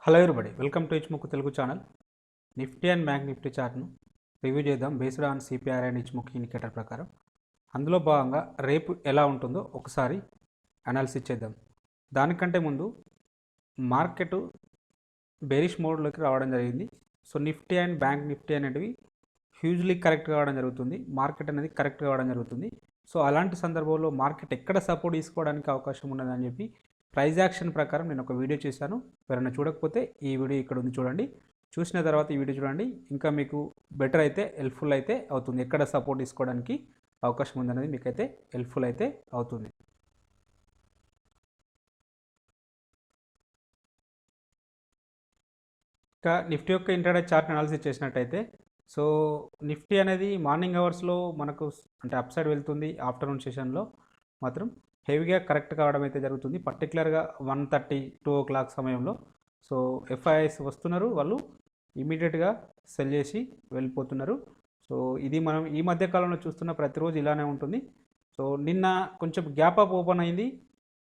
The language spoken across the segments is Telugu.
Hello everybody welcome to Ichimoku Telugu channel. Nifty and bank Nifty చార్ట్ను రివ్యూ చేద్దాం based on CPR and Ichimoku indicator ప్రకారం. అందులో భాగంగా రేపు ఎలా ఉంటుందో ఒకసారి అనాలిసిస్ చేద్దాం. దానికంటే ముందు మార్కెట్ బేరిష్ మోడ్లోకి రావడం జరిగింది. So Nifty and bank Nifty అనేటివి హ్యూజ్లీ కరెక్ట్ కావడం జరుగుతుంది. మార్కెట్ అనేది కరెక్ట్ కావడం జరుగుతుంది. సో అలాంటి సందర్భంలో మార్కెట్ ఎక్కడ సపోర్ట్ తీసుకోవడానికి అవకాశం ఉన్నదని చెప్పి ప్రైజ్ యాక్షన్ ప్రకారం నేను ఒక వీడియో చేశాను. ఎవరైనా చూడకపోతే ఈ వీడియో ఇక్కడ ఉంది, చూడండి. చూసిన తర్వాత ఈ వీడియో చూడండి, ఇంకా మీకు బెటర్ అయితే హెల్ప్ఫుల్ అయితే అవుతుంది. ఎక్కడ సపోర్ట్ తీసుకోవడానికి అవకాశం ఉందనేది మీకైతే హెల్ప్ఫుల్ అయితే అవుతుంది. ఇంకా నిఫ్టీ యొక్క ఇంట్రాడే చార్ట్ అనాలిసిస్ చేసినట్టయితే, సో నిఫ్టీ అనేది మార్నింగ్ అవర్స్లో మనకు అంటే అప్ సైడ్ వెళ్తుంది. ఆఫ్టర్నూన్ సెషన్లో మాత్రం హెవీగా కరెక్ట్ కావడం అయితే జరుగుతుంది. పర్టికులర్గా 1:30, 2 o'clock సమయంలో సో ఎఫ్ఐఐస్ వస్తున్నారు, వాళ్ళు ఇమీడియట్గా సెల్ చేసి వెళ్ళిపోతున్నారు. సో ఇది మనం ఈ మధ్య కాలంలో చూస్తున్న ప్రతిరోజు ఇలానే ఉంటుంది. సో నిన్న కొంచెం గ్యాప్ అప్ ఓపెన్ అయింది.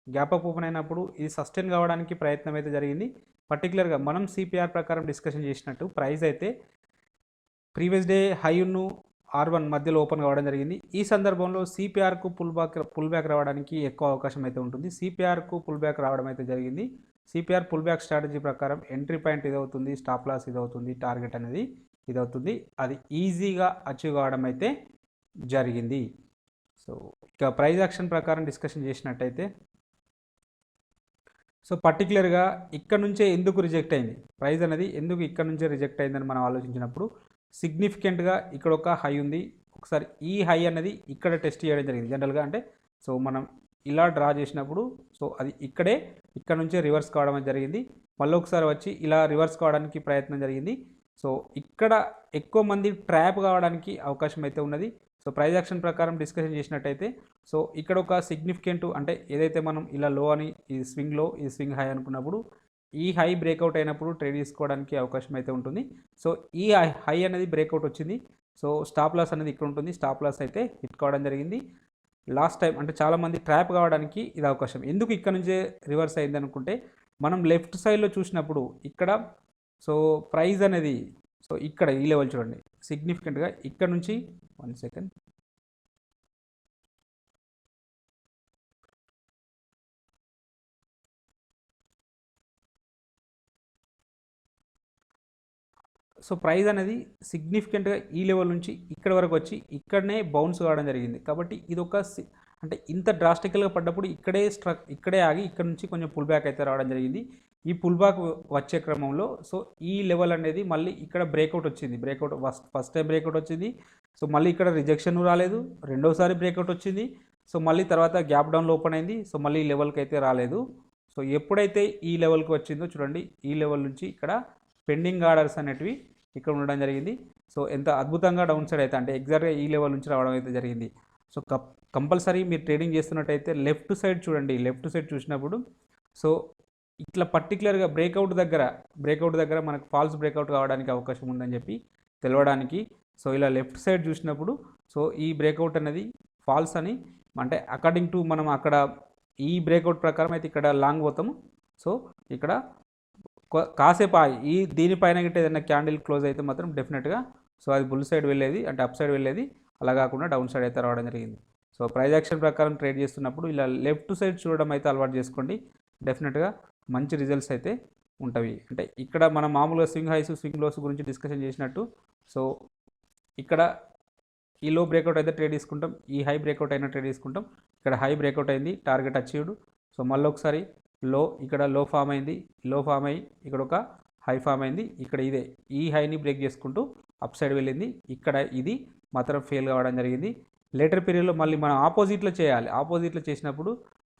గ్యాప్ అప్ ఓపెన్ అయినప్పుడు ఇది సస్టైన్ కావడానికి ప్రయత్నం అయితే జరిగింది. పర్టికులర్గా మనం సిపిఆర్ ప్రకారం డిస్కషన్ చేసినట్టు ప్రైస్ అయితే ప్రీవియస్ డే హైను R1 మధ్యలో ఓపెన్ కావడం జరిగింది. ఈ సందర్భంలో సిపిఆర్కు పుల్ బ్యాక్ రావడానికి ఎక్కువ అవకాశం అయితే ఉంటుంది. సిపిఆర్కు పుల్ బ్యాక్ రావడం అయితే జరిగింది. సిపిఆర్ పుల్ బ్యాక్ స్ట్రాటజీ ప్రకారం ఎంట్రీ పాయింట్ ఇదవుతుంది, స్టాప్ లాస్ ఇదవుతుంది, టార్గెట్ అనేది ఇదవుతుంది. అది ఈజీగా అచీవ్ కావడం అయితే జరిగింది. సో ఇక ప్రైజ్ యాక్షన్ ప్రకారం డిస్కషన్ చేసినట్టయితే, సో పర్టికులర్గా ఇక్కడ నుంచే ఎందుకు రిజెక్ట్ అయింది, ప్రైస్ అనేది ఎందుకు ఇక్కడ నుంచే రిజెక్ట్ అయిందని మనం ఆలోచించినప్పుడు సిగ్నిఫికెంట్గా ఇక్కడ ఒక హై ఉంది. ఒకసారి ఈ హై అనేది ఇక్కడ టెస్ట్ చేయడం జరిగింది. జనరల్గా అంటే సో మనం ఇలా డ్రా చేసినప్పుడు సో అది ఇక్కడ నుంచే రివర్స్ కావడం జరిగింది. మళ్ళీ ఒకసారి వచ్చి ఇలా రివర్స్ కావడానికి ప్రయత్నం జరిగింది. సో ఇక్కడ ఎక్కువ మంది ట్రాప్ కావడానికి అవకాశం అయితే ఉన్నది. సో ప్రైజ్ యాక్షన్ ప్రకారం డిస్కషన్ చేసినట్టయితే, సో ఇక్కడ ఒక సిగ్నిఫికెంట్ అంటే ఏదైతే మనం ఇలా లో అని ఈ స్వింగ్ లో ఈ స్వింగ్ హై అనుకున్నప్పుడు ఈ హై బ్రేక్అవుట్ అయినప్పుడు ట్రేడ్ తీసుకోవడానికి అవకాశం అయితే ఉంటుంది. సో ఈ హై అనేది బ్రేక్అవుట్ వచ్చింది. సో స్టాప్ లాస్ అనేది ఇక్కడ ఉంటుంది. స్టాప్ లాస్ అయితే హిట్ కావడం జరిగింది. లాస్ట్ టైం అంటే చాలామంది ట్రాప్ కావడానికి ఇది అవకాశం. ఎందుకు ఇక్కడ నుంచే రివర్స్ అయింది అనుకుంటే, మనం లెఫ్ట్ సైడ్లో చూసినప్పుడు ఇక్కడ సో ప్రైస్ అనేది సో ఇక్కడ ఈ లెవెల్ చూడండి, సిగ్నిఫికెంట్గా ఇక్కడ నుంచి 1 సెకండ్ సో ప్రైస్ అనేది సిగ్నిఫికెంట్గా ఈ లెవెల్ నుంచి ఇక్కడ వరకు వచ్చి ఇక్కడనే బౌన్స్ కావడం జరిగింది. కాబట్టి ఇది ఒక అంటే ఇంత డ్రాస్టికల్గా పడ్డప్పుడు ఇక్కడే ఆగి ఇక్కడ నుంచి కొంచెం పుల్ బ్యాక్ అయితే రావడం జరిగింది. ఈ పుల్ బ్యాక్ వచ్చే క్రమంలో సో ఈ లెవెల్ అనేది మళ్ళీ ఇక్కడ బ్రేక్అవుట్ వచ్చింది. ఫస్ట్ టైం బ్రేక్అవుట్ వచ్చింది. సో మళ్ళీ ఇక్కడ రిజెక్షన్ రాలేదు. రెండోసారి బ్రేక్అవుట్ వచ్చింది. సో మళ్ళీ తర్వాత గ్యాప్ డౌన్లో ఓపెన్ అయింది. సో మళ్ళీ ఈ లెవెల్కి అయితే రాలేదు. సో ఎప్పుడైతే ఈ లెవెల్కి వచ్చిందో చూడండి, ఈ లెవెల్ నుంచి ఇక్కడ పెండింగ్ ఆర్డర్స్ అనేటివి ఇక్కడ ఉండడం జరిగింది. సో ఎంత అద్భుతంగా డౌన్ సైడ్ అయితే అంటే ఎగ్జాక్ట్గా ఈ లెవెల్ నుంచి రావడం అయితే జరిగింది. సో కంపల్సరీ మీరు ట్రేడింగ్ చేస్తున్నట్టయితే లెఫ్ట్ సైడ్ చూడండి. లెఫ్ట్ సైడ్ చూసినప్పుడు సో ఇట్లా పర్టికులర్గా బ్రేక్అవుట్ దగ్గర మనకు ఫాల్స్ బ్రేక్అవుట్ కావడానికి అవకాశం ఉందని చెప్పి తెలవడానికి సో ఇలా లెఫ్ట్ సైడ్ చూసినప్పుడు సో ఈ బ్రేక్అవుట్ అనేది ఫాల్స్ అని అంటే అకార్డింగ్ టు మనం అక్కడ ఈ బ్రేక్అవుట్ ప్రకారం అయితే ఇక్కడ లాంగ్ పోతాము. సో ఇక్కడ కాసేపు ఈ దీనిపైన గిట్ట ఏదైనా క్యాండిల్ క్లోజ్ అయితే మాత్రం డెఫినెట్గా సో అది బుల్ సైడ్ వెళ్ళేది, అంటే అప్ సైడ్ వెళ్ళేది. అలా కాకుండా డౌన్ సైడ్ అయితే రావడం జరిగింది. సో ప్రైజ్ యాక్షన్ ప్రకారం ట్రేడ్ చేస్తున్నప్పుడు ఇలా లెఫ్ట్ సైడ్ చూడడం అయితే అలవాటు చేసుకోండి. డెఫినెట్గా మంచి రిజల్ట్స్ అయితే ఉంటవి. అంటే ఇక్కడ మనం మామూలుగా స్వింగ్ హైస్ స్వింగ్ లోస్ గురించి డిస్కషన్ చేసినట్టు సో ఇక్కడ ఈ లో బ్రేక్అవుట్ అయితే ట్రేడ్ తీసుకుంటాం, ఈ హై బ్రేక్అవుట్ అయినా ట్రేడ్ తీసుకుంటాం. ఇక్కడ హై బ్రేక్అవుట్ అయింది, టార్గెట్ అచీవ్డ్. సో మళ్ళీ ఒకసారి ఇక్కడ లో ఫామ్ అయింది, లో ఫామ్ అయ్యి ఇక్కడ ఒక హై ఫామ్ అయింది. ఇక్కడ ఇదే ఈ హైని బ్రేక్ చేసుకుంటూ అప్ సైడ్ వెళ్ళింది. ఇక్కడ ఇది మాత్రం ఫెయిల్ కావడం జరిగింది. లేటర్ పీరియడ్లో మళ్ళీ మనం ఆపోజిట్లో చేయాలి. ఆపోజిట్లో చేసినప్పుడు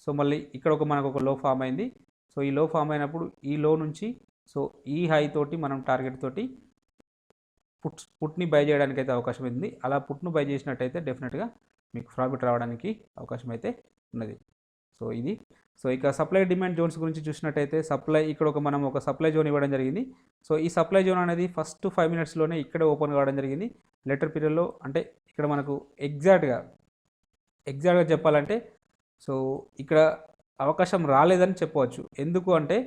సో మళ్ళీ ఇక్కడ మనకు ఒక లో ఫామ్ అయింది. సో ఈ లో ఫామ్ అయినప్పుడు ఈ లో నుంచి సో ఈ హై తోటి మనం టార్గెట్ తోటి పుట్ని బై చేయడానికి అయితే అవకాశం ఉంది. అలా పుట్ను బై చేసినట్టయితే డెఫినెట్గా మీకు ప్రాఫిట్ రావడానికి అవకాశం అయితే ఉన్నది. సో ఇది సో ఇక సప్లై డిమాండ్ జోన్స్ గురించి చూసినట్టయితే ఇక్కడ మనం ఒక సప్లై జోన్ ఇవ్వడం జరిగింది. సో ఈ సప్లై జోన్ అనేది ఫస్ట్ 5 minutesలోనే ఇక్కడే ఓపెన్ కావడం జరిగింది. లెటర్ పీరియడ్లో అంటే ఇక్కడ మనకు ఎగ్జాక్ట్గా చెప్పాలంటే సో ఇక్కడ అవకాశం రాలేదని చెప్పవచ్చు. ఎందుకు అంటే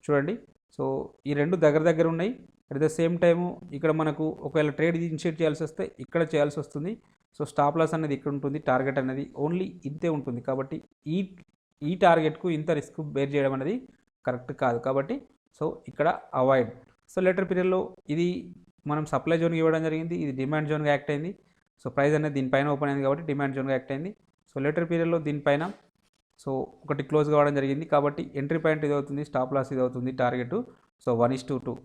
చూడండి, సో ఈ రెండు దగ్గర ఉన్నాయి. అట్ ద సేమ్ టైము ఇక్కడ మనకు ఒకవేళ ట్రేడ్ ఇనిషియేట్ చేయాల్సి వస్తే ఇక్కడ చేయాల్సి వస్తుంది. సో స్టాప్ లాస్ అనేది ఇక్కడ ఉంటుంది, టార్గెట్ అనేది ఓన్లీ ఇంతే ఉంటుంది. కాబట్టి ఈ ఈ టార్గెట్కు ఇంత రిస్క్ బేర్ చేయడం అనేది కరెక్ట్ కాదు. కాబట్టి సో ఇక్కడ అవాయిడ్. సో లేటర్ పీరియడ్లో ఇది మనం సప్లై జోన్కి ఇవ్వడం జరిగింది, ఇది డిమాండ్ జోన్గా యాక్ట్ అయింది. సో ప్రైస్ అనేది దీనిపైన ఓపెన్ అయింది కాబట్టి డిమాండ్ జోన్గా యాక్ట్ అయింది. సో లేటర్ పీరియడ్లో దీనిపైన సో ఒకటి క్లోజ్ కావడం జరిగింది కాబట్టి ఎంట్రీ పాయింట్ ఇది అవుతుంది, స్టాప్ లాస్ ఇది అవుతుంది, టార్గెట్ సో 1:2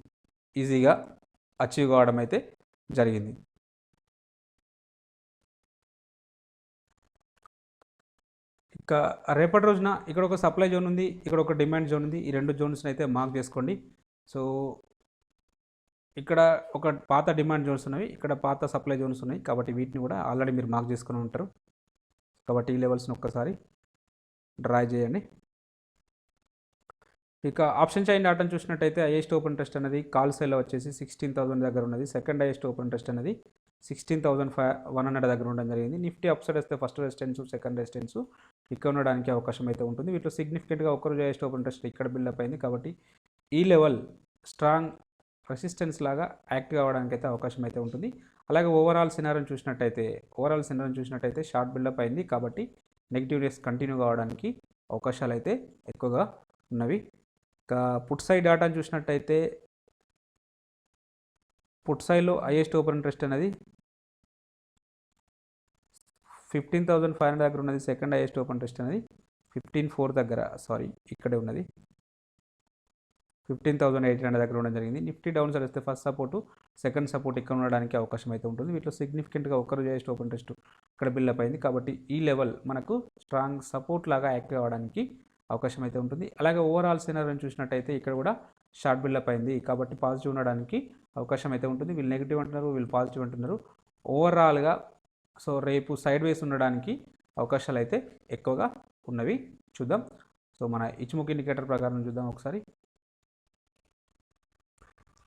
ఈజీగా అచీవ్ కావడం అయితే జరిగింది. ఇంకా రేపటి రోజున ఇక్కడ ఒక సప్లై జోన్ ఉంది, ఇక్కడ ఒక డిమాండ్ జోన్ ఉంది. ఈ రెండు జోన్స్ని అయితే మార్క్ చేసుకోండి. సో ఇక్కడ ఒక పాత డిమాండ్ జోన్స్ ఉన్నవి, ఇక్కడ పాత సప్లై జోన్స్ ఉన్నాయి కాబట్టి వీటిని కూడా ఆల్రెడీ మీరు మార్క్ చేసుకుని ఉంటారు. కాబట్టి ఈ లెవెల్స్ని ఒక్కసారి డ్రా చేయండి. ఇక ఆప్షన్ చైన్ డాటాను చూసినట్టయితే హైయెస్ట్ ఓపెన్ ఇంట్రెస్ట్ అనేది కాల్ సేల్లో వచ్చేసి 16,000 దగ్గర ఉన్నది. సెకండ్ హైయెస్ట్ ఓపెన్ ఇంట్రెస్ట్ అనేది 16,100 దగ్గర ఉండడం జరిగింది. నిఫ్టీ అప్ సైడ్ వస్తే ఫస్ట్ రెసిస్టెన్స్, సెకండ్ రెసిస్టెన్స్ ఇక్కడ ఉండడానికి అవకాశం అయితే ఉంటుంది. వీటిలో సిగ్నిఫికెంట్గా ఒక్కరోజు హైయెస్ట్ ఓపెన్ ఇంట్రెస్ట్ ఇక్కడ బిల్డప్ అయింది కాబట్టి ఈ లెవెల్ స్ట్రాంగ్ రెసిస్టెన్స్ లాగా యాక్ట్ కావడానికి అయితే అవకాశం అయితే ఉంటుంది. అలాగే ఓవరాల్ సినారియోని చూసినట్టయితే షార్ట్ బిల్డప్ అయింది కాబట్టి నెగిటివ్ రేస్ కంటిన్యూ కావడానికి అవకాశాలు అయితే ఎక్కువగా ఉన్నవి. ఇంకా పుట్ సైడ్ డాటాను చూసినట్టయితే పుట్ సైడ్లో హైయెస్ట్ ఓపెన్ ఇంట్రెస్ట్ అనేది 15,500 దగ్గర ఉన్నది. సెకండ్ హైయెస్ట్ ఓపెన్ ఇంట్రెస్ట్ అనేది 15,400 దగ్గర ఇక్కడే ఉన్నది, 15,800 దగ్గర ఉండడం జరిగింది. నిఫ్టీ డౌన్ సైడ్ వస్తే ఫస్ట్ సపోర్టు, సెకండ్ సపోర్ట్ ఇక్కడ ఉండడానికి అవకాశం అయితే ఉంటుంది. వీటిలో సిగ్నిఫికెంట్గా ఒక్కరోజు హైయెస్ట్ ఓపెన్ ఇంట్రెస్ట్ ఇక్కడ బిల్డప్ అయింది కాబట్టి ఈ లెవెల్ మనకు స్ట్రాంగ్ సపోర్ట్ లాగా యాక్ట్ అవ్వడానికి అవకాశం అయితే ఉంటుంది. అలాగే ఓవరాల్ సినారియోని చూసినట్టయితే ఇక్కడ కూడా షార్ట్ బిల్డప్ అయింది కాబట్టి పాజిటివ్ ఉండడానికి అవకాశం అయితే ఉంటుంది. వీళ్ళు నెగిటివ్ అంటున్నారు, వీళ్ళు పాజిటివ్ అంటున్నారు. ఓవరాల్గా సో రేపు సైడ్ వేస్ ఉండడానికి అవకాశాలు అయితే ఎక్కువగా ఉన్నవి. చూద్దాం. సో మన ఇచ్ముక్ ఇండికేటర్ ప్రకారం చూద్దాం ఒకసారి.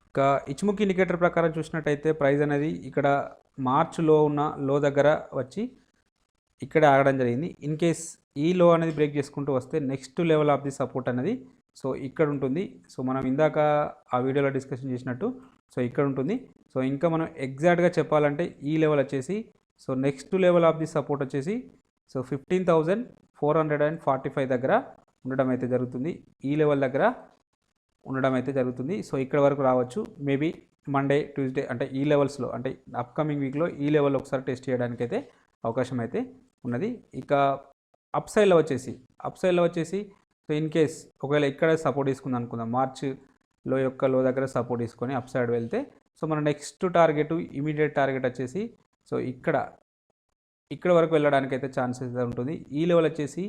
ఇక ఇచ్ముక్ ఇండికేటర్ ప్రకారం చూసినట్టయితే ప్రైస్ అనేది ఇక్కడ మార్చ్లో ఉన్న లో దగ్గర వచ్చి ఇక్కడ ఆగడం జరిగింది. ఇన్ కేస్ ఈ లో అనేది బ్రేక్ చేసుకుంటూ వస్తే next level of the support అనేది సో ఇక్కడ ఉంటుంది. సో మనం ఇందాక ఆ వీడియోలో డిస్కషన్ చేసినట్టు సో ఇక్కడ ఉంటుంది. సో ఇంకా మనం ఎగ్జాక్ట్గా చెప్పాలంటే ఈ లెవెల్ వచ్చేసి so next level of the support వచ్చేసి సో 15,445 దగ్గర ఉండడం అయితే జరుగుతుంది. ఈ లెవెల్ దగ్గర ఉండడం అయితే జరుగుతుంది. సో ఇక్కడ వరకు రావచ్చు. మేబీ మండే, ట్యూస్డే అంటే ఈ లెవెల్స్లో అంటే అప్కమింగ్ వీక్లో ఈ లెవెల్ ఒకసారి టెస్ట్ చేయడానికి అయితే అవకాశం అయితే ఉన్నది. ఇక అప్ సైడ్లో వచ్చేసి సో ఇన్ కేస్ ఒకవేళ ఇక్కడ సపోర్ట్ తీసుకుందాం అనుకుందాం, మార్చ్ లో యొక్క లో దగ్గర సపోర్ట్ తీసుకొని అప్ సైడ్ వెళ్తే సో మన నెక్స్ట్ టార్గెట్ ఇమీడియట్ టార్గెట్ వచ్చేసి సో ఇక్కడ వరకు వెళ్ళడానికి అయితే ఛాన్సెస్ ఉంటుంది. ఈ లెవెల్ వచ్చేసి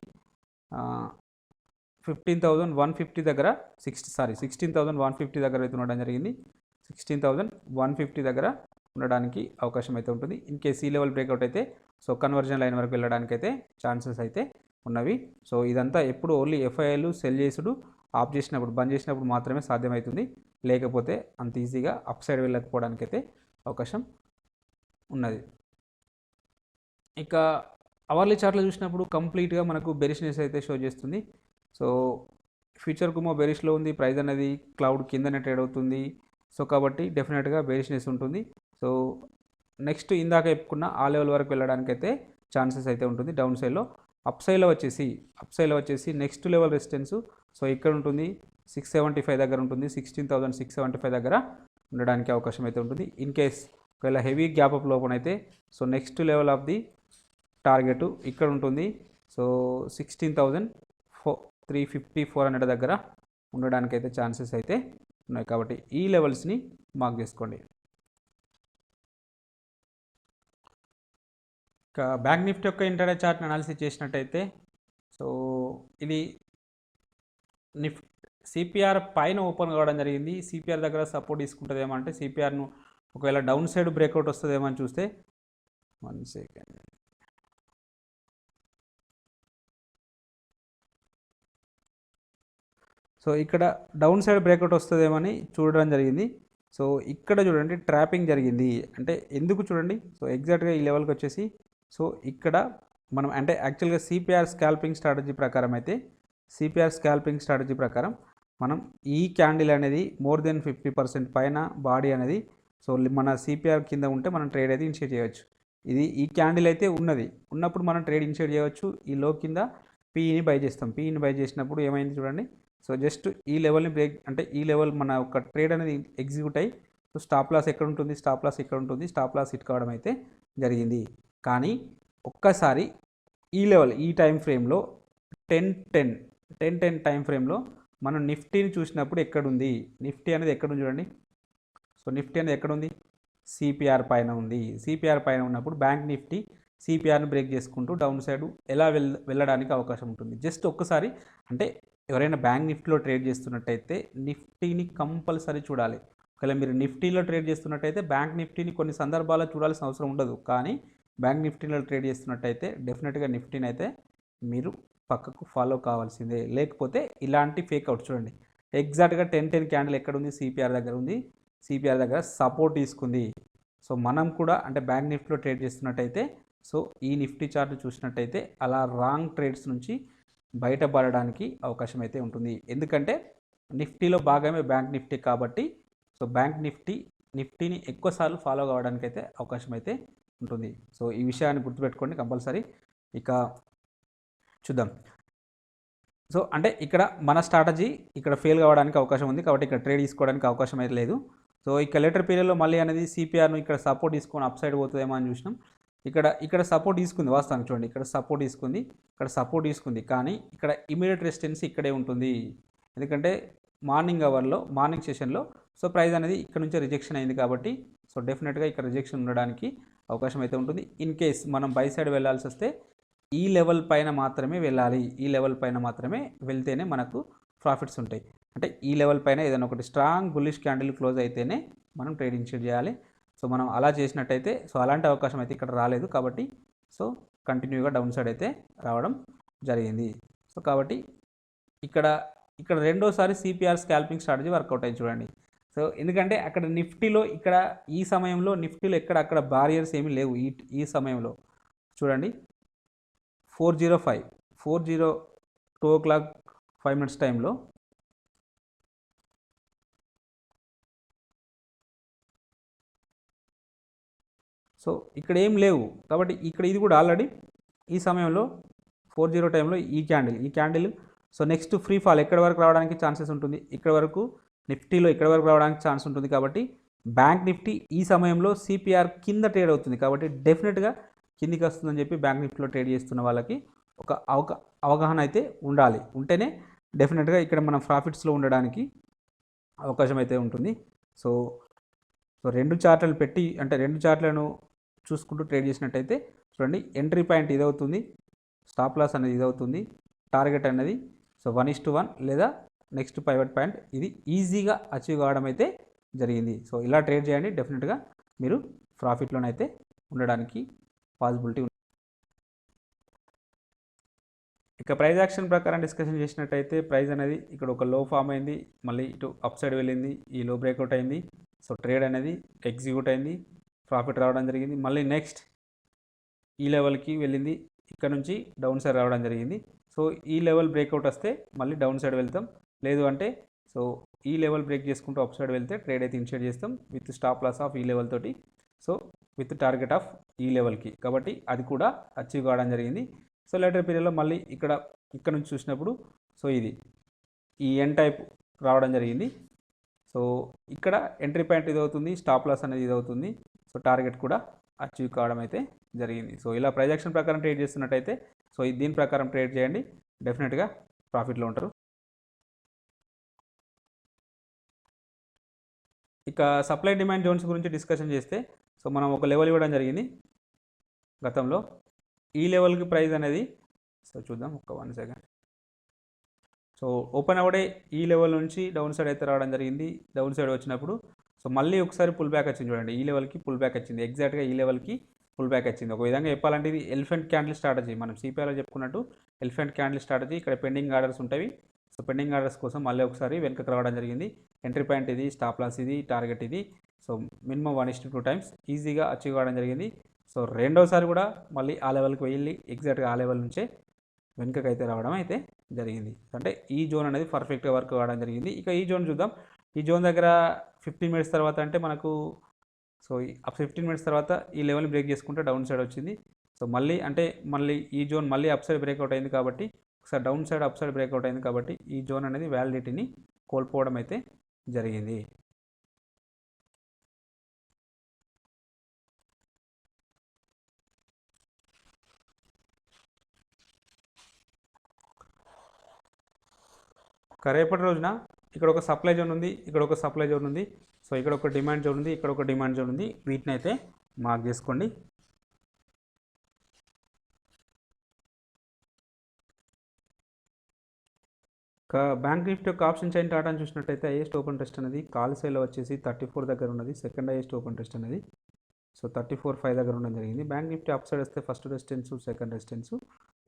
15,150 దగ్గర 16,150 దగ్గర అయితే ఉండడం జరిగింది. 16,150 దగ్గర ఉండడానికి అవకాశం అయితే ఉంటుంది. ఇన్ కేస్ ఈ లెవెల్ బ్రేక్అవుట్ అయితే సో కన్వర్జన్ లైన్ వరకు వెళ్ళడానికి అయితే ఛాన్సెస్ అయితే ఉన్నవి. సో ఇదంతా ఎప్పుడు ఓన్లీ ఎఫ్ఐఐలు సెల్ చేసుడు ఆఫ్ చేసినప్పుడు, బంద్ చేసినప్పుడు మాత్రమే సాధ్యమవుతుంది. లేకపోతే అంత ఈజీగా అప్ సైడ్ వెళ్ళకపోవడానికి అయితే అవకాశం ఉన్నది. ఇక అవర్లీ చార్ట్లో చూసినప్పుడు కంప్లీట్గా మనకు బెరిష్నెస్ అయితే షో చేస్తుంది. సో ఫ్యూచర్ కుమో బెరిష్లో ఉంది, ప్రైస్ అనేది క్లౌడ్ కిందనే ట్రేడ్ అవుతుంది. సో కాబట్టి డెఫినెట్గా బెరిష్నెస్ ఉంటుంది. సో నెక్స్ట్ ఇందాక చెప్పుకున్న ఆ లెవెల్ వరకు వెళ్ళడానికి అయితే ఛాన్సెస్ అయితే ఉంటుంది డౌన్ సైడ్లో. అప్ సైడ్లో వచ్చేసి నెక్స్ట్ లెవెల్ రెసిస్టెన్స్ సో ఇక్కడ ఉంటుంది, 675 దగ్గర ఉంటుంది. 16,675 దగ్గర ఉండడానికి అవకాశం అయితే ఉంటుంది. ఇన్ కేస్ ఒకవేళ హెవీ గ్యాప్ అప్ ఓపెన్ అయితే so next level of the target ఇక్కడ ఉంటుంది. సో 16,350, 400 దగ్గర ఉండడానికి అయితే ఛాన్సెస్ అయితే ఉన్నాయి. కాబట్టి ఈ లెవెల్స్ని మార్క్ చేసుకోండి. ఇక బ్యాంక్ నిఫ్టీ యొక్క ఇంటర్డే చార్ట్ని అనాలిసిస్ చేసినట్టయితే సో ఇది సిపిఆర్ పైన ఓపెన్ కావడం జరిగింది. సిపిఆర్ దగ్గర సపోర్ట్ తీసుకుంటుందేమో అంటే సిపిఆర్ను ఒకవేళ డౌన్ సైడ్ బ్రేక్అవుట్ వస్తుందేమో అని చూస్తే 1 సెకండ్. సో ఇక్కడ డౌన్ సైడ్ బ్రేక్అవుట్ వస్తుందేమని చూడడం జరిగింది. సో ఇక్కడ చూడండి ట్రాపింగ్ జరిగింది. అంటే ఎందుకు చూడండి, సో ఎగ్జాక్ట్గా ఈ లెవెల్కి వచ్చేసి సో ఇక్కడ మనం అంటే యాక్చువల్గా సిపిఆర్ స్కాల్పింగ్ స్ట్రాటజీ ప్రకారం మనం ఈ క్యాండిల్ అనేది మోర్ దెన్ 50% పైన బాడీ అనేది సో మన సిపిఆర్ కింద ఉంటే మనం ట్రేడ్ అయితే ఇనిషియేట్ చేయవచ్చు. ఈ క్యాండిల్ అయితే ఉన్నప్పుడు మనం ట్రేడ్ ఇనిషియేట్ చేయవచ్చు. ఈ లో కింద పీఈని బై చేస్తాం. పీఈని బై చేసినప్పుడు ఏమైంది చూడండి. సో జస్ట్ ఈ లెవెల్ని బ్రేక్ అంటే ఈ లెవెల్ మన ఒక ట్రేడ్ అనేది ఎగ్జిక్యూట్ అయ్యి సో స్టాప్ లాస్ ఎక్కడ ఉంటుంది, స్టాప్ లాస్ ఇక్కడ ఉంటుంది, స్టాప్ లాస్ హిట్ కావడం అయితే జరిగింది. కానీ ఒక్కసారి ఈ లెవెల్ ఈ టైం ఫ్రేమ్లో 10-10 టైం ఫ్రేమ్లో మనం నిఫ్టీని చూసినప్పుడు ఎక్కడుంది, నిఫ్టీ అనేది ఎక్కడుంది చూడండి. సో నిఫ్టీ అనేది ఎక్కడుంది, సిపిఆర్ పైన ఉంది. సిపిఆర్ పైన ఉన్నప్పుడు బ్యాంక్ నిఫ్టీ సిపిఆర్ని బ్రేక్ చేసుకుంటూ డౌన్ సైడ్ ఎలా వెళ్ళడానికి అవకాశం ఉంటుంది. జస్ట్ ఒక్కసారి అంటే ఎవరైనా బ్యాంక్ నిఫ్టీలో ట్రేడ్ చేస్తున్నట్టయితే నిఫ్టీని కంపల్సరీ చూడాలి. ఒకవేళ మీరు నిఫ్టీలో ట్రేడ్ చేస్తున్నట్టయితే బ్యాంక్ నిఫ్టీని కొన్ని సందర్భాల్లో చూడాల్సిన అవసరం ఉండదు. కానీ బ్యాంక్ నిఫ్టీలో ట్రేడ్ చేస్తున్నట్టయితే డెఫినెట్గా నిఫ్టీని అయితే మీరు పక్కకు ఫాలో కావాల్సిందే. లేకపోతే ఇలాంటి ఫేక్ అవుట్ చూడండి. ఎగ్జాక్ట్గా 10-10 క్యాండిల్ ఎక్కడ ఉంది, సిపిఆర్ దగ్గర ఉంది. సిపిఆర్ దగ్గర సపోర్ట్ తీసుకుంది. సో మనం కూడా అంటే బ్యాంక్ నిఫ్టీలో ట్రేడ్ చేస్తున్నట్టయితే సో ఈ నిఫ్టీ చార్ట్ చూసినట్టయితే అలా రాంగ్ ట్రేడ్స్ నుంచి బయటపడడానికి అవకాశం అయితే ఉంటుంది. ఎందుకంటే నిఫ్టీలో భాగమే బ్యాంక్ నిఫ్టీ కాబట్టి సో బ్యాంక్ నిఫ్టీని ఎక్కువసార్లు ఫాలో కావడానికి అయితే అవకాశం అయితే ఉంటుంది. సో ఈ విషయాన్ని గుర్తుపెట్టుకోండి కంపల్సరీ. ఇక చూద్దాం. సో అంటే ఇక్కడ మన స్ట్రాటజీ ఇక్కడ ఫెయిల్ కావడానికి అవకాశం ఉంది కాబట్టి ఇక్కడ ట్రేడ్ తీసుకోవడానికి అవకాశం అయితే లేదు. సో ఇక లేటర్ పీరియడ్లో మళ్ళీ అనేది సిపిఆర్ను ఇక్కడ సపోర్ట్ తీసుకొని అప్ సైడ్ పోతుందేమో అని చూసినాం. ఇక్కడ సపోర్ట్ తీసుకుంది వాస్తవానికి చూడండి. ఇక్కడ సపోర్ట్ తీసుకుంది కానీ ఇక్కడ ఇమీడియట్ రెసిస్టెన్స్ ఇక్కడే ఉంటుంది. ఎందుకంటే మార్నింగ్ సెషన్లో సో ప్రైస్ అనేది ఇక్కడ నుంచి రిజెక్షన్ అయింది కాబట్టి సో డెఫినెట్గా ఇక్కడ రిజెక్షన్ ఉండడానికి అవకాశం అయితే ఉంటుంది. ఇన్ కేస్ మనం బై సైడ్ వెళ్ళాల్సి వస్తే ఈ లెవెల్ పైన మాత్రమే వెళ్ళాలి. ఈ లెవెల్ పైన మాత్రమే వెళ్తేనే మనకు ప్రాఫిట్స్ ఉంటాయి. అంటే ఈ లెవెల్ పైన ఏదైనా ఒకటి స్ట్రాంగ్ బుల్లిష్ క్యాండిల్ క్లోజ్ అయితేనే మనం ట్రేడ్ ఇనిషియేట్ చేయాలి. సో మనం అలా చేసినట్టయితే సో అలాంటి అవకాశం అయితే ఇక్కడ రాలేదు కాబట్టి సో కంటిన్యూగా డౌన్ సైడ్ అయితే రావడం జరిగింది. సో కాబట్టి ఇక్కడ రెండోసారి సిపిఆర్ స్కాల్పింగ్ స్ట్రాటజీ వర్కౌట్ అయ్యి చూడండి. సో ఎందుకంటే అక్కడ నిఫ్టీలో ఈ సమయంలో నిఫ్టీలో అక్కడ బారియర్స్ ఏమీ లేవు. ఈ సమయంలో చూడండి 4:05 2:00 5 minutes టైంలో సో ఇక్కడ ఏం లేవు కాబట్టి ఇక్కడ ఇది కూడా ఆల్రెడీ ఈ సమయంలో 40 టైంలో ఈ candle so next free fall ఎక్కడి వరకు రావడానికి ఛాన్సెస్ ఉంటుంది, ఇక్కడ వరకు నిఫ్టీలో ఇక్కడ వరకు రావడానికి ఛాన్స్ ఉంటుంది. కాబట్టి బ్యాంక్ నిఫ్టీ ఈ సమయంలో సిపిఆర్ కింద ట్రేడ్ అవుతుంది కాబట్టి డెఫినెట్గా కిందికి వస్తుందని చెప్పి బ్యాంక్ నిఫ్టీలో ట్రేడ్ చేస్తున్న వాళ్ళకి ఒక అవగాహన అయితే ఉండాలి. ఉంటేనే డెఫినెట్గా ఇక్కడ మనం ప్రాఫిట్స్లో ఉండడానికి అవకాశం అయితే ఉంటుంది. సో రెండు చార్ట్లను పెట్టి అంటే రెండు చార్ట్లను చూసుకుంటూ ట్రేడ్ చేసినట్టయితే చూడండి ఎంట్రీ పాయింట్ ఇది అవుతుంది, స్టాప్ లాస్ అనేది ఇది అవుతుంది, టార్గెట్ అనేది సో 1:1 లేదా నెక్స్ట్ పైవట్ పాయింట్ ఇది ఈజీగా అచీవ్ కావడం అయితే జరిగింది. సో ఇలా ట్రేడ్ చేయండి, డెఫినెట్గా మీరు ప్రాఫిట్లోనైతే ఉండడానికి పాసిబిలిటీ ఉంది. ఇక ప్రైస్ యాక్షన్ ప్రకారం డిస్కషన్ చేసినట్టయితే ప్రైస్ అనేది ఇక్కడ ఒక లో ఫామ్ అయింది, మళ్ళీ ఇటు అప్ సైడ్ వెళ్ళింది, ఈ లో బ్రేక్అవుట్ అయింది. సో ట్రేడ్ అనేది ఎగ్జిక్యూట్ అయింది, ప్రాఫిట్ రావడం జరిగింది. మళ్ళీ నెక్స్ట్ ఈ లెవెల్కి వెళ్ళింది, ఇక్కడ నుంచి డౌన్ సైడ్ రావడం జరిగింది. సో ఈ లెవెల్ బ్రేక్అవుట్ వస్తే మళ్ళీ డౌన్ సైడ్ వెళ్తాం, లేదు అంటే సో ఈ లెవెల్ బ్రేక్ చేసుకుంటూ అప్ సైడ్ వెళ్తే ట్రేడ్ అయితే ఇనిషియేట్ చేస్తాం విత్ స్టాప్ లాస్ ఆఫ్ ఈ లెవెల్ తోటి, సో విత్ టార్గెట్ ఆఫ్ ఈ లెవెల్కి. కాబట్టి అది కూడా అచీవ్ కావడం జరిగింది. సో లేటర్ పీరియడ్లో మళ్ళీ ఇక్కడ నుంచి చూసినప్పుడు సో ఇది ఈ ఎన్ టైప్ రావడం జరిగింది. సో ఇక్కడ ఎంట్రీ పాయింట్ ఇది అవుతుంది, స్టాప్ లాస్ అనేది ఇది అవుతుంది. సో టార్గెట్ కూడా అచీవ్ కావడం అయితే జరిగింది. సో ఇలా ప్రైస్ యాక్షన్ ప్రకారం ట్రేడ్ చేస్తున్నట్టయితే సో దీని ప్రకారం ట్రేడ్ చేయండి, డెఫినెట్గా ప్రాఫిట్లో ఉంటారు. ఇక సప్లై డిమాండ్ జోన్స్ గురించి డిస్కషన్ చేస్తే సో మనం ఒక లెవెల్ ఇవ్వడం జరిగింది గతంలో. ఈ లెవెల్కి ప్రైస్ అనేది సో చూద్దాం ఒక 1 సెకండ్. సో ఓపెన్ అవడే ఈ లెవెల్ నుంచి డౌన్ సైడ్ అయితే రావడం జరిగింది. డౌన్ సైడ్ వచ్చినప్పుడు సో మళ్ళీ ఒకసారి పుల్ బ్యాక్ వచ్చింది చూడండి, ఈ లెవెల్కి పుల్ బ్యాక్ వచ్చింది, ఎగ్జాక్ట్గా ఈ లెవెల్కి పుల్ బ్యాక్ వచ్చింది. ఒక విధంగా చెప్పాలంటే ఇది ఎలిఫెంట్ క్యాండిల్ స్ట్రాటజీ, మనం సిపిఆర్లో చెప్పుకున్నట్టు ఎలిఫెంట్ క్యాండిల్ స్ట్రాటజీ. ఇక్కడ పెండింగ్ ఆర్డర్స్ ఉంటాయి. సో పెండింగ్ ఆర్డర్స్ కోసం మళ్ళీ ఒకసారి వెనకకు రావడం జరిగింది. ఎంట్రీ పాయింట్ ఇది, స్టాప్ లాస్ ఇది, టార్గెట్ ఇది. సో మినిమం 1:2 టైమ్స్ ఈజీగా అచీవ్ కావడం జరిగింది. సో రెండోసారి కూడా మళ్ళీ ఆ లెవెల్కి వెళ్ళి ఎగ్జాక్ట్గా ఆ లెవెల్ నుంచే వెనుకకైతే రావడం అయితే జరిగింది. అంటే ఈ జోన్ అనేది పర్ఫెక్ట్గా వర్క్ కావడం జరిగింది. ఇక ఈ జోన్ చూద్దాం. ఈ జోన్ దగ్గర 15 మినిట్స్ తర్వాత అంటే మనకు సో 15 మినిట్స్ తర్వాత ఈ లెవెల్ని బ్రేక్ చేసుకుంటే డౌన్ సైడ్ వచ్చింది. సో మళ్ళీ ఈ జోన్ మళ్ళీ అప్ సైడ్ బ్రేక్అవుట్ అయింది కాబట్టి ఒకసారి down side up side breakout అయింది కాబట్టి ఈ జోన్ అనేది వ్యాలిడిటీని కోల్పోవడం అయితే జరిగింది. రేపటి రోజున ఇక్కడ ఒక సప్లై జోన్ ఉంది, ఇక్కడ ఒక సప్లై జోన్ ఉంది. సో ఇక్కడ ఒక డిమాండ్ జోన్ ఉంది, ఇక్కడ ఒక డిమాండ్ జోన్ ఉంది. వీటిని అయితే మార్క్ చేసుకోండి. బ్యాంక్ నిఫ్టీ యొక్క ఆప్షన్ చైన్ టాటాను చూసినట్టయితే హైయెస్ట్ ఓపెన్ టెస్ట్ అనేది కాల్ సేల్ వచ్చేసి 34 దగ్గర ఉన్నది. సెకండ్ హైయెస్ట్ ఓపెన్ టెస్ట్ అనేది సో 34.5 దగ్గర ఉండడం జరిగింది. బ్యాంక్ నిఫ్టీ అప్ సైడ్ వస్తే ఫస్ట్ రెసిస్టెన్స్ సెకండ్ రెసిస్టెన్స్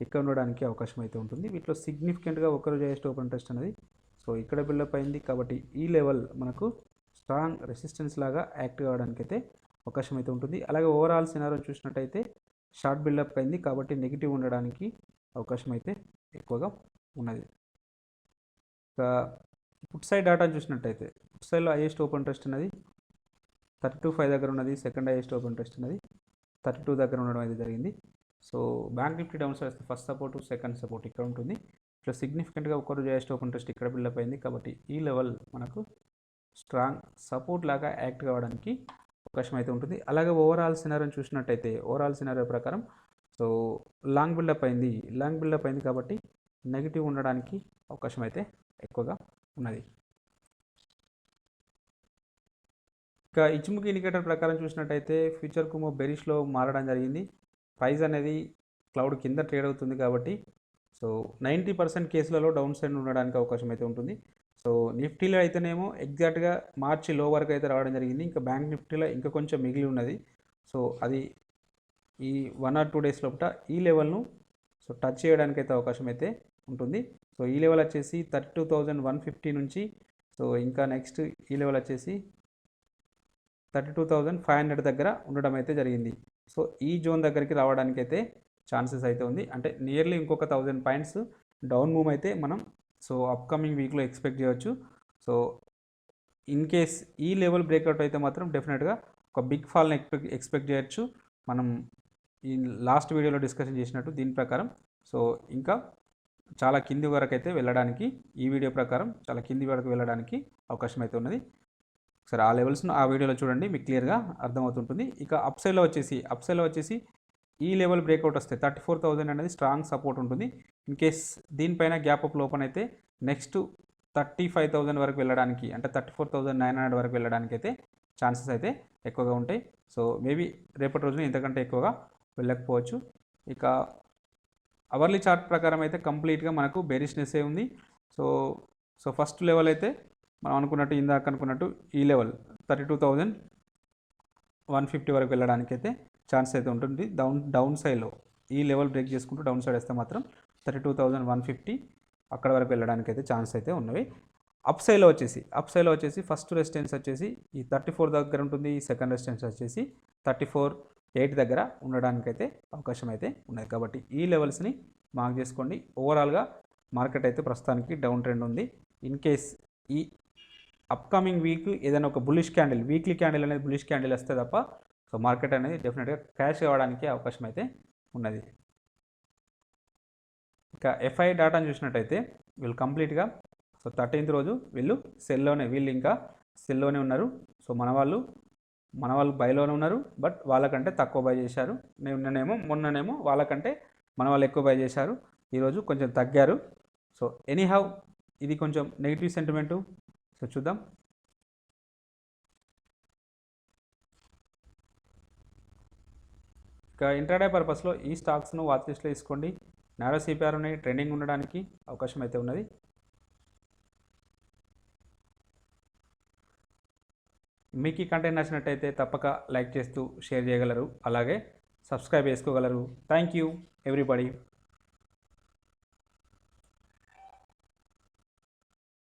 ఇక్కడ ఉండడానికి అవకాశం అయితే ఉంటుంది. వీటిలో సిగ్నిఫికెంట్గా ఒకరోజు హైయెస్ట్ ఓపెన్ టెస్ట్ అనేది సో ఇక్కడ బిల్డప్ అయింది కాబట్టి ఈ లెవెల్ మనకు స్ట్రాంగ్ రెసిస్టెన్స్ లాగా యాక్ట్ కావడానికి అయితే అవకాశం అయితే ఉంటుంది. అలాగే ఓవరాల్ సినారో చూసినట్టయితే షార్ట్ బిల్డప్ అయింది కాబట్టి నెగిటివ్ ఉండడానికి అవకాశం అయితే ఎక్కువగా ఉన్నది. పుట్ సైడ్ డాటా చూసినట్టయితే పుట్ సైడ్లో హైయెస్ట్ ఓపెన్ టెస్ట్ అనేది 32.5 దగ్గర ఉన్నది. సెకండ్ హైయెస్ట్ ఓపెన్ టెస్ట్ అనేది 32 దగ్గర ఉండడం అయితే జరిగింది. So bank Nifty down side వస్తే ఫస్ట్ సపోర్ట్ సెకండ్ సపోర్ట్ ఇక్కడ ఉంటుంది. ఇట్లా సిగ్నిఫికెంట్గా ఒకరోజు హైయెస్ట్ ఓపెన్ టెస్ట్ ఇక్కడ బిల్డప్ అయింది కాబట్టి ఈ లెవెల్ మనకు స్ట్రాంగ్ సపోర్ట్ లాగా యాక్ట్ కావడానికి అవకాశం అయితే ఉంటుంది. అలాగే ఓవరాల్ సినారియోని చూసినట్టయితే ఓవరాల్ సినారియో ప్రకారం సో లాంగ్ బిల్డప్ అయింది కాబట్టి నెగిటివ్ ఉండడానికి అవకాశం అయితే ఎక్కువగా ఉన్నది. ఇక ఇచ్చిముఖి ఇండికేటర్ ప్రకారం చూసినట్టయితే ఫ్యూచర్ కుమో బెరిష్లో మారడం జరిగింది. ప్రైస్ అనేది క్లౌడ్ కింద ట్రేడ్ అవుతుంది కాబట్టి సో 90% కేసులలో డౌన్ సైడ్ ఉండడానికి అవకాశం అయితే ఉంటుంది. సో నిఫ్టీలో అయితేనేమో ఎగ్జాక్ట్గా మార్చి లో వరకు అయితే రావడం జరిగింది. ఇంకా బ్యాంక్ నిఫ్టీలో ఇంకా కొంచెం మిగిలి ఉన్నది. సో అది ఈ 1 or 2 డేస్ లోపల ఈ లెవెల్ను సో టచ్ చేయడానికి అయితే అవకాశం అయితే ఉంటుంది. సో ఈ లెవెల్ వచ్చేసి 32,150 నుంచి సో ఇంకా నెక్స్ట్ ఈ లెవెల్ వచ్చేసి 32,500 దగ్గర ఉండడం అయితే జరిగింది. సో ఈ జోన్ దగ్గరికి రావడానికి అయితే ఛాన్సెస్ అయితే ఉంది. అంటే నియర్లీ ఇంకొక 1000 పాయింట్స్ డౌన్ మూవ్ అయితే మనం సో అప్కమింగ్ వీక్లో ఎక్స్పెక్ట్ చేయవచ్చు. సో ఇన్ కేస్ ఈ లెవెల్ బ్రేక్అవుట్ అయితే మాత్రం డెఫినెట్గా ఒక బిగ్ ఫాల్ని ఎక్స్పెక్ట్ చేయొచ్చు. మనం ఈ లాస్ట్ వీడియోలో డిస్కషన్ చేసినట్టు దీని ప్రకారం సో ఇంకా చాలా కింది వరకు అయితే వెళ్ళడానికి ఈ వీడియో ప్రకారం చాలా కింది వరకు వెళ్ళడానికి అవకాశం అయితే ఉన్నది. సరే ఆ లెవెల్స్ను ఆ వీడియోలో చూడండి, మీకు క్లియర్గా అర్థమవుతుంటుంది. ఇక అప్ సైడ్లో వచ్చేసి ఈ లెవెల్ బ్రేక్అవుట్ వస్తే 34,000 అనేది స్ట్రాంగ్ సపోర్ట్ ఉంటుంది. ఇన్ కేస్ దీనిపైన గ్యాప్ అప్ ఓపెన్ అయితే నెక్స్ట్ 35,000 వరకు వెళ్ళడానికి అంటే 34,900 వరకు వెళ్ళడానికి అయితే ఛాన్సెస్ అయితే ఎక్కువగా ఉంటాయి. సో మేబీ రేపటి రోజున ఇంతకంటే ఎక్కువగా వెళ్ళకపోవచ్చు. ఇక అవర్లీ చార్ట్ ప్రకారం అయితే కంప్లీట్గా మనకు బేరిష్నెస్ ఉంది. సో ఫస్ట్ లెవెల్ అయితే మనం అనుకున్నట్టు ఇందాక అనుకున్నట్టు ఈ లెవెల్ 32,150 వరకు వెళ్ళడానికి అయితే ఛాన్స్ అయితే ఉంటుంది. డౌన్ సైడ్లో ఈ లెవెల్ బ్రేక్ చేసుకుంటూ డౌన్ సైడ్ వస్తే మాత్రం 32,150 అక్కడ వరకు వెళ్ళడానికి అయితే ఛాన్స్ అయితే ఉన్నవి. అప్ సైడ్లో వచ్చేసి ఫస్ట్ రెసిస్టెన్స్ వచ్చేసి ఈ 34 దగ్గర ఉంటుంది. సెకండ్ రెసిస్టెన్స్ వచ్చేసి 34.8 దగ్గర ఉండడానికి అయితే అవకాశం అయితే ఉన్నది. కాబట్టి ఈ లెవెల్స్ని మార్క్ చేసుకోండి. ఓవరాల్గా మార్కెట్ అయితే ప్రస్తుతానికి డౌన్ ట్రెండ్ ఉంది. ఇన్ కేస్ ఈ అప్కమింగ్ వీక్ ఏదైనా ఒక బులిష్ క్యాండిల్ వీక్లీ క్యాండిల్ అనేది బులిష్ క్యాండిల్ వస్తే తప్ప సో మార్కెట్ అనేది డెఫినెట్గా క్రాష్ కావడానికి అవకాశం అయితే ఉన్నది. ఇక ఎఫ్ఐ డాటాను చూసినట్టయితే వీళ్ళు కంప్లీట్గా సో 13th రోజు వీళ్ళు ఇంకా సెల్లోనే ఉన్నారు. సో మన వాళ్ళు బైలోనే ఉన్నారు, బట్ వాళ్ళకంటే తక్కువ బై చేశారు. మొన్ననేమో వాళ్ళకంటే మన వాళ్ళు ఎక్కువ బై చేశారు. ఈరోజు కొంచెం తగ్గారు. సో ఎనీహౌ ఇది కొంచెం నెగిటివ్ సెంటిమెంటు. సో చూద్దాం. ఇక ఇంట్రాడే పర్పస్లో ఈ స్టాక్స్ను వాచ్ లిస్ట్లో తీసుకోండి. నారో సిపిఆర్ ఉన్నాయి, ట్రెండింగ్ ఉండడానికి అవకాశం అయితే ఉన్నది. మీకు ఈ కంటెంట్ నచ్చినట్టయితే తప్పక లైక్ చేస్తూ షేర్ చేయగలరు, అలాగే సబ్స్క్రైబ్ చేసుకోగలరు. Thank you everybody.